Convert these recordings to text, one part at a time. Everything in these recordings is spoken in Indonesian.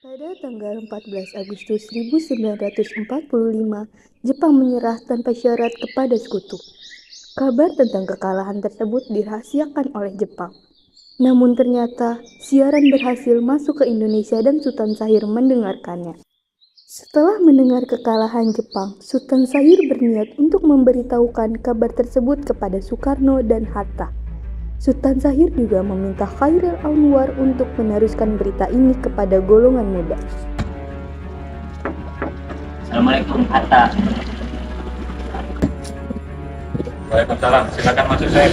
Pada tanggal 14 Agustus 1945, Jepang menyerah tanpa syarat kepada sekutu. Kabar tentang kekalahan tersebut dirahasiakan oleh Jepang. Namun ternyata siaran berhasil masuk ke Indonesia dan Sultan Syahrir mendengarkannya. Setelah mendengar kekalahan Jepang, Sultan Syahrir berniat untuk memberitahukan kabar tersebut kepada Soekarno dan Hatta. Sultan Syahrir juga meminta Chairil Anwar untuk meneruskan berita ini kepada golongan muda. Assalamualaikum Hatta. Waalaikumsalam. Silakan masuk saya.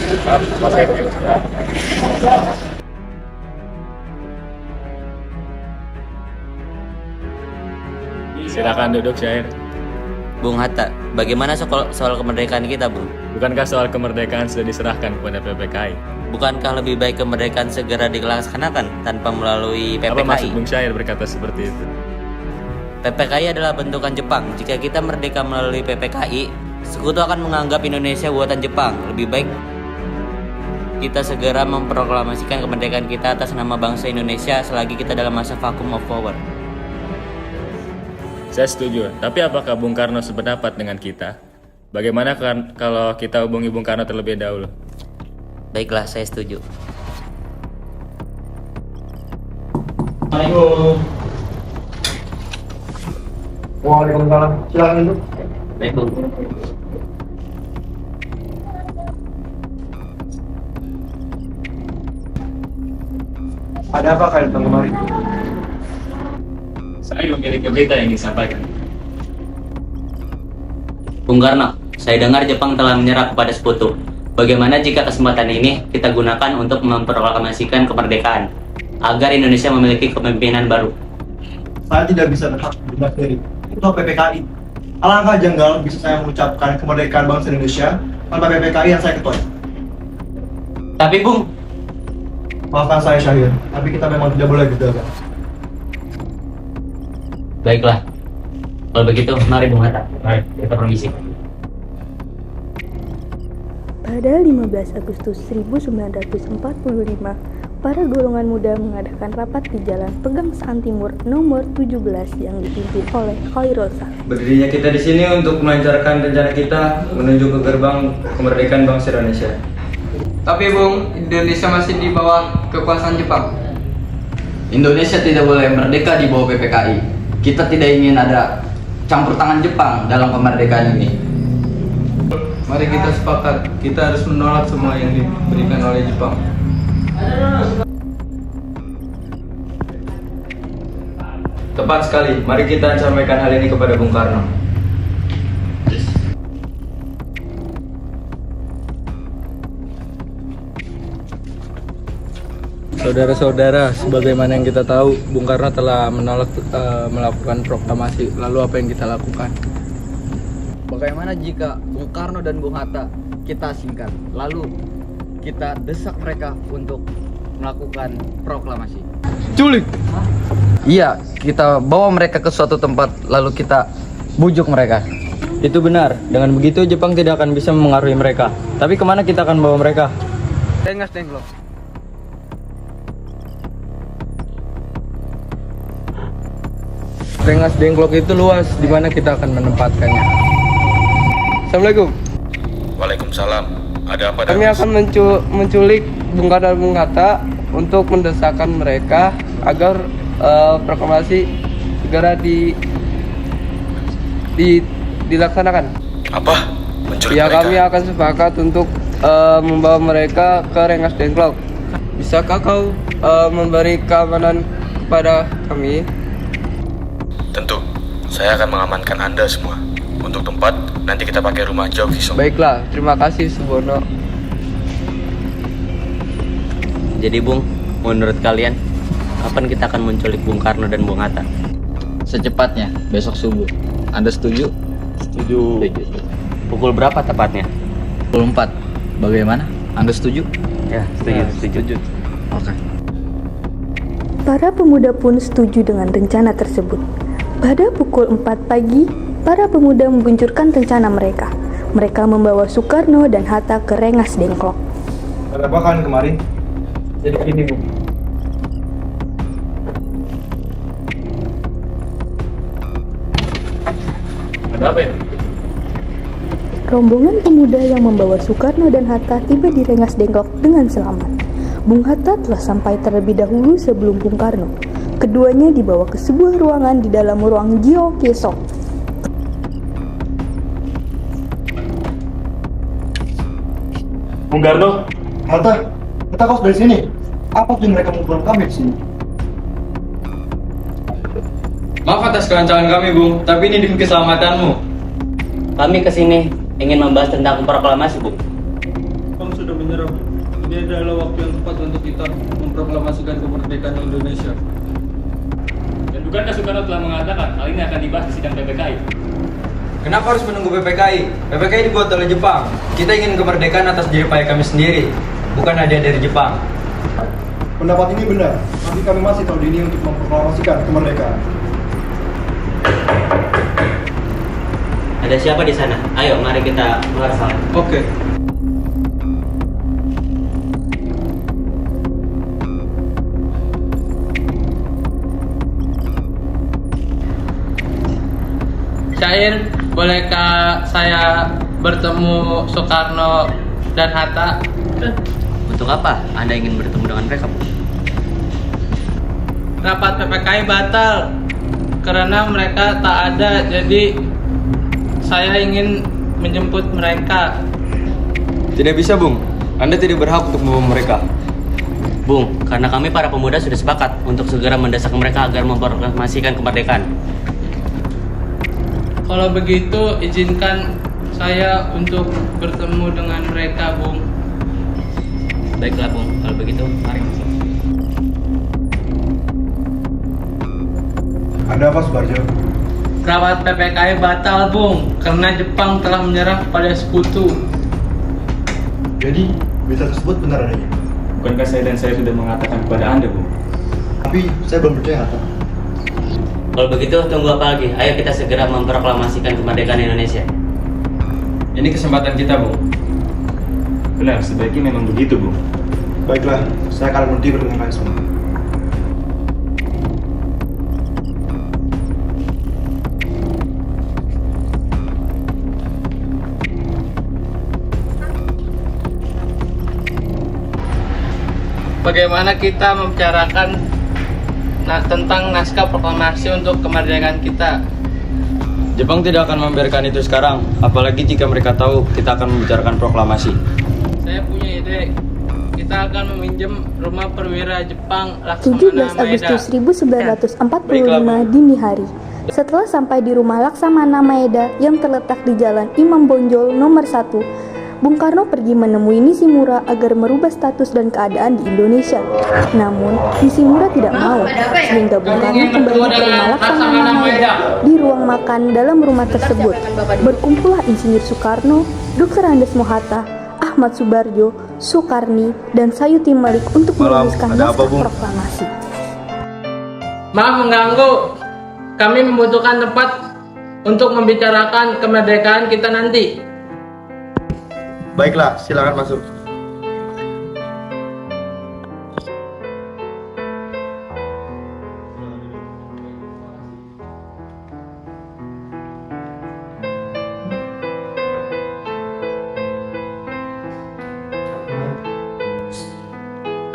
Silakan duduk, Syair. Bung Hatta, bagaimana soal kemerdekaan kita, Bung? Bukankah soal kemerdekaan sudah diserahkan kepada PPKI? Bukankah lebih baik kemerdekaan segera dilaksanakan tanpa melalui PPKI? Apa maksud Bung Syair berkata seperti itu? PPKI adalah bentukan Jepang. Jika kita merdeka melalui PPKI, sekutu akan menganggap Indonesia buatan Jepang. Lebih baik kita segera memproklamasikan kemerdekaan kita atas nama bangsa Indonesia selagi kita dalam masa vacuum of power. Saya setuju, tapi apakah Bung Karno sependapat dengan kita? Bagaimana kalau kita hubungi Bung Karno terlebih dahulu? Baiklah, saya setuju. Waalaikumsalam. Silakan duduk. Baik, Bung. Ada apa kalian datang kemari? Saya memiliki berita yang disampaikan. Bung Karno, saya dengar Jepang telah menyerah kepada sekutu. Bagaimana jika kesempatan ini kita gunakan untuk memproklamasikan kemerdekaan agar Indonesia memiliki kepemimpinan baru? Saya tidak bisa berhak berdiri sendiri. Itu PPKI. Alangkah janggal bisa saya mengucapkan kemerdekaan bangsa Indonesia tanpa PPKI yang saya ketuai. Tapi Bung, Maafkan saya Syahir, tapi kita memang tidak boleh gagal. baiklah. Kalau begitu, mari Bung Hatta. Mari, kita permisi. Pada 15 Agustus 1945, para golongan muda mengadakan rapat di Jalan Pegangsaan Timur nomor 17 yang dipimpin oleh Chairil Anwar. Berdirinya kita di sini untuk melancarkan rencana kita menuju ke gerbang kemerdekaan bangsa Indonesia. Tapi Bung, Indonesia masih di bawah kekuasaan Jepang. Indonesia tidak boleh merdeka di bawah PPKI. Kita tidak ingin ada campur tangan Jepang dalam kemerdekaan ini. Mari kita sepakat, kita harus menolak semua yang diberikan oleh Jepang. Tepat sekali, mari kita sampaikan hal ini kepada Bung Karno. Saudara-saudara, sebagaimana yang kita tahu, Bung Karno telah menolak melakukan proklamasi. Lalu apa yang kita lakukan? Bagaimana jika Bung Karno dan Bung Hatta kita singkat, lalu kita desak mereka untuk melakukan proklamasi? Culik! Iya, kita bawa mereka ke suatu tempat, lalu kita bujuk mereka. Itu benar, dengan begitu Jepang tidak akan bisa mengaruhi mereka. Tapi kemana kita akan bawa mereka? Rengas Dengklok. Rengas Dengklok itu luas, di mana kita akan menempatkannya. Assalamualaikum. Waalaikumsalam. Ada apa? Kami akan menculik Bung Karno dan Bung Hatta untuk mendesakkan mereka agar proklamasi segera dilaksanakan. Apa? Menculik Ya, kami akan sepakat untuk membawa mereka ke Rengas Dengklok. Bisakah kau memberi keamanan kepada kami? Tentu. Saya akan mengamankan Anda semua. Untuk tempat, nanti kita pakai rumah Jauh Kisong. Baiklah, terima kasih Subono. Jadi Bung, menurut kalian, kapan kita akan menculik Bung Karno dan Bung Hatta? Secepatnya, besok subuh. Anda setuju? Setuju. Pukul berapa tepatnya? 24. Bagaimana? Anda setuju? Ya, setuju. Oke. Para pemuda pun setuju dengan rencana tersebut. Pada pukul 4 pagi, para pemuda meluncurkan rencana mereka. Mereka membawa Soekarno dan Hatta ke Rengas Dengklok. Ada apa kalian kemari? Jadi gini Bu, Ada apa ini? Rombongan pemuda yang membawa Soekarno dan Hatta tiba di Rengas Dengklok dengan selamat. Bung Hatta telah sampai terlebih dahulu sebelum Bung Karno. Keduanya dibawa ke sebuah ruangan di dalam ruang Gio Kesok. Bung Karno, Hatta kau dari sini. Apa tuh mereka mengumpulkan kami di sini? Maaf atas kelancangan kami, Bung, tapi ini demi keselamatanmu. Kami kesini ingin membahas tentang proklamasi, Bu. Bang sudah menyerah. Ini adalah waktu yang tepat untuk kita memproklamasikan kemerdekaan Indonesia. dan bukankah Soekarno telah mengatakan hal ini akan dibahas di sidang PPKI? Kenapa harus menunggu PPKI? PPKI dibuat oleh Jepang. Kita ingin kemerdekaan atas jerih payah kami sendiri, bukan hadiah dari Jepang. Pendapat ini benar, tapi kami masih terlalu dini untuk memproklamasikan kemerdekaan. Ada siapa di sana? Ayo, mari kita keluar salat. Oke. Syair, bolehkah saya bertemu Soekarno dan Hatta? Untuk apa Anda ingin bertemu dengan mereka, Bu? Rapat PPKI batal karena mereka tak ada, jadi saya ingin menjemput mereka. Tidak bisa, Bung. Anda tidak berhak untuk membawa mereka. Bung, karena kami para pemuda sudah sepakat untuk segera mendesak mereka agar memproklamasikan kemerdekaan. Kalau begitu, izinkan saya untuk bertemu dengan mereka, Bung. Baiklah, Bung. Kalau begitu, mari masuk. Ada apa, Subarjo? Rapat PPKI batal, Bung, karena Jepang telah menyerah pada sekutu. Jadi, berita tersebut benar adanya. Bukankah saya dan saya sudah mengatakan kepada Anda, Bung? Tapi, saya belum percaya, Hatta. Kalau begitu, tunggu apa lagi? Ayo kita segera memproklamasikan kemerdekaan Indonesia. Ini kesempatan kita, Bung. Benar, sebaiknya memang begitu, Bung. Baiklah, saya akan berhenti dengan kalian semua. Bagaimana kita membicarakan tentang naskah proklamasi untuk kemerdekaan kita? Jepang tidak akan membiarkan itu sekarang, apalagi jika mereka tahu kita akan membicarakan proklamasi. Saya punya ide. Kita akan meminjam rumah perwira Jepang 17 Laksamana Maeda. Agustus 1945 dini hari. Setelah sampai di rumah Laksamana Maeda yang terletak di Jalan Imam Bonjol nomor 1, Bung Karno pergi menemui Nishimura agar merubah status dan keadaan di Indonesia. Namun, Nishimura tidak mau, sehingga Bung Karno kembali ke rumah Laksamana Maeda. Di ruang makan dalam rumah tersebut, berkumpullah Insinyur Soekarno, Dr. Andes Mohatta, Ahmad Subarjo, Soekarni, dan Sayuti Malik untuk menuliskan naskah proklamasi. Maaf mengganggu. Kami membutuhkan tempat untuk membicarakan kemerdekaan kita nanti. Baiklah, silakan masuk.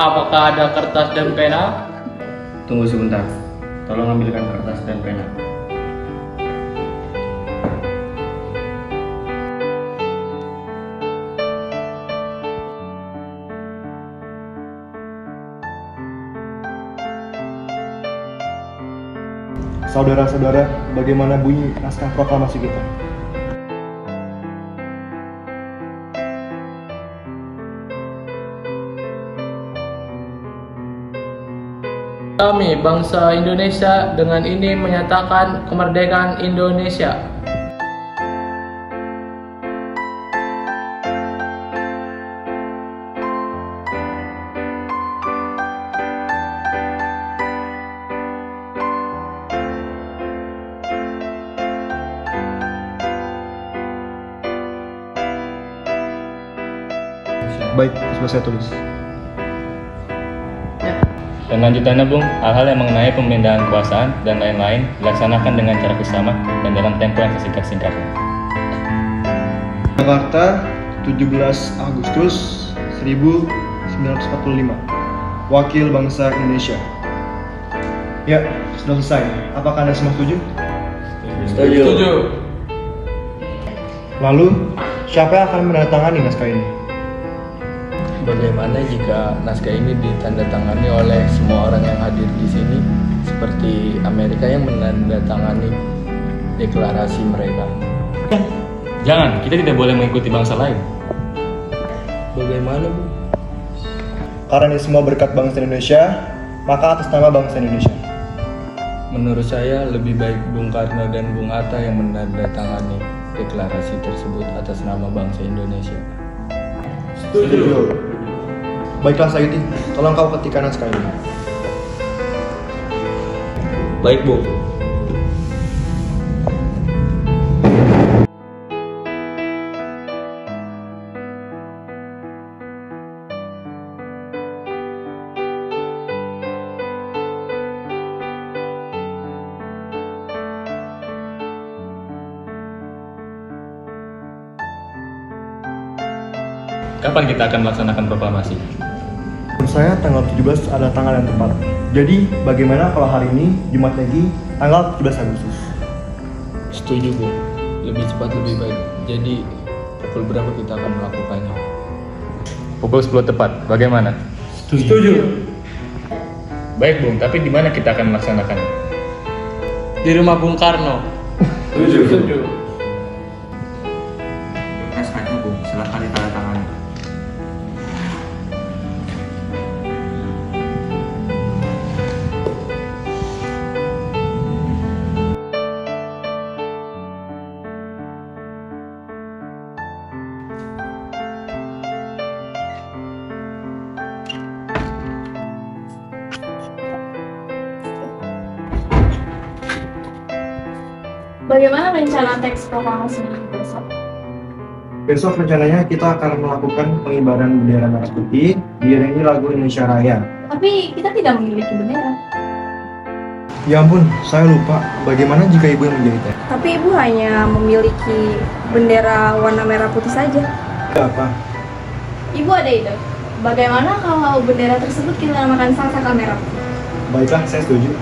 Apakah ada kertas dan pena? Tunggu sebentar. Tolong ambilkan kertas dan pena. Saudara-saudara, bagaimana bunyi naskah proklamasi kita? Kami, bangsa Indonesia, dengan ini menyatakan kemerdekaan Indonesia. Baik, sudah saya tulis. Dan lanjutannya Bung, hal-hal yang mengenai pemindahan kekuasaan dan lain-lain dilaksanakan dengan cara bersama dan dalam tempo yang sesingkat-singkatnya. Jakarta, 17 Agustus 1945. Wakil Bangsa Indonesia. Ya, sudah selesai. Apakah Anda semua setuju? Setuju. Lalu, siapa yang akan menandatangani naskah ini? Bagaimana jika naskah ini ditandatangani oleh semua orang yang hadir di sini, seperti Amerika yang menandatangani deklarasi mereka? Jangan, kita tidak boleh mengikuti bangsa lain. Bagaimana, Bu? Karena ini semua berkat bangsa Indonesia, maka atas nama bangsa Indonesia. Menurut saya lebih baik Bung Karno dan Bung Hatta yang menandatangani deklarasi tersebut atas nama bangsa Indonesia. Setuju. Baiklah Sayuti, tolong kau ketikkan naskah ini. Baik, Bu. Kapan kita akan melaksanakan proklamasi? Menurut saya tanggal 17 adalah tanggal yang tepat. Jadi, bagaimana kalau hari ini, Jumat Legi, tanggal 17 Agustus? Setuju, Bu. Lebih cepat lebih baik. Jadi, pukul berapa kita akan melakukannya? Pukul 10 tepat, bagaimana? Setuju. Baik Bung, tapi di mana kita akan melaksanakannya? Di rumah Bung Karno. Setuju. Naskahnya Bung, silakan ditandatangani. Bagaimana rencana teks proklamasi besok? Besok rencananya kita akan melakukan pengibaran bendera merah putih diiringi lagu Indonesia Raya. Tapi kita tidak memiliki bendera. Ya ampun, saya lupa. Bagaimana jika ibu yang menjadi teks? Tapi ibu hanya memiliki bendera warna merah putih saja. Apa? Ibu ada ide? Bagaimana kalau bendera tersebut kita namakan Saka merah putih? Baiklah, saya setuju.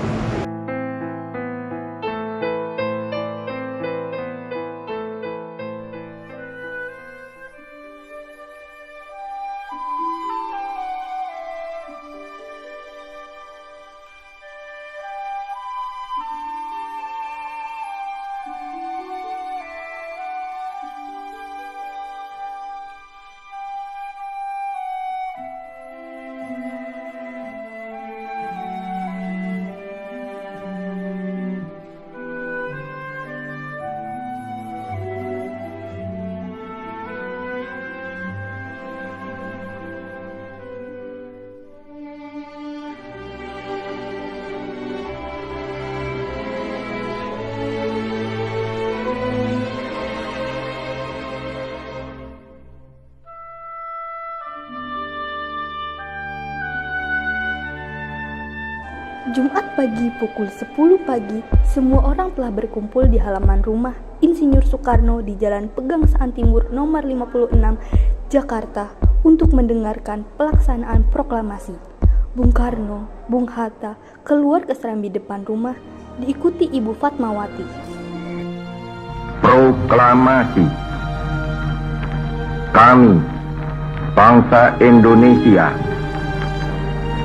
Jumat pagi pukul 10 pagi, semua orang telah berkumpul di halaman rumah Insinyur Soekarno di Jalan Pegangsaan Timur nomor 56, Jakarta untuk mendengarkan pelaksanaan proklamasi. Bung Karno, Bung Hatta keluar ke serambi depan rumah diikuti Ibu Fatmawati. Proklamasi. Kami, bangsa Indonesia,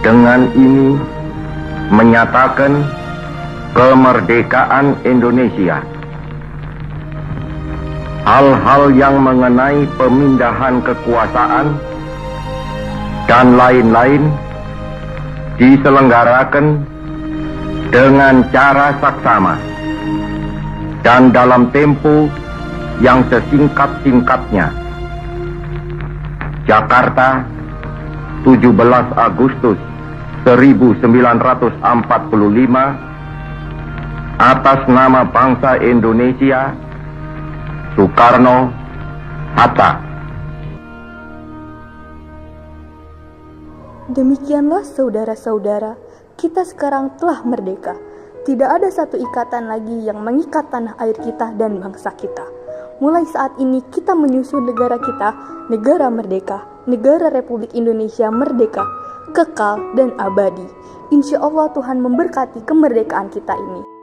dengan ini menyatakan kemerdekaan Indonesia. Hal-hal yang mengenai pemindahan kekuasaan dan lain-lain diselenggarakan dengan cara saksama dan dalam tempo yang sesingkat-singkatnya. Jakarta, 17 Agustus 1945, atas nama bangsa Indonesia, Soekarno, Hatta. Demikianlah saudara-saudara, kita sekarang telah merdeka. Tidak ada satu ikatan lagi yang mengikat tanah air kita dan bangsa kita. Mulai saat ini kita menyusun negara kita, negara merdeka, negara Republik Indonesia merdeka, kekal dan abadi. Insya Allah Tuhan memberkati kemerdekaan kita ini.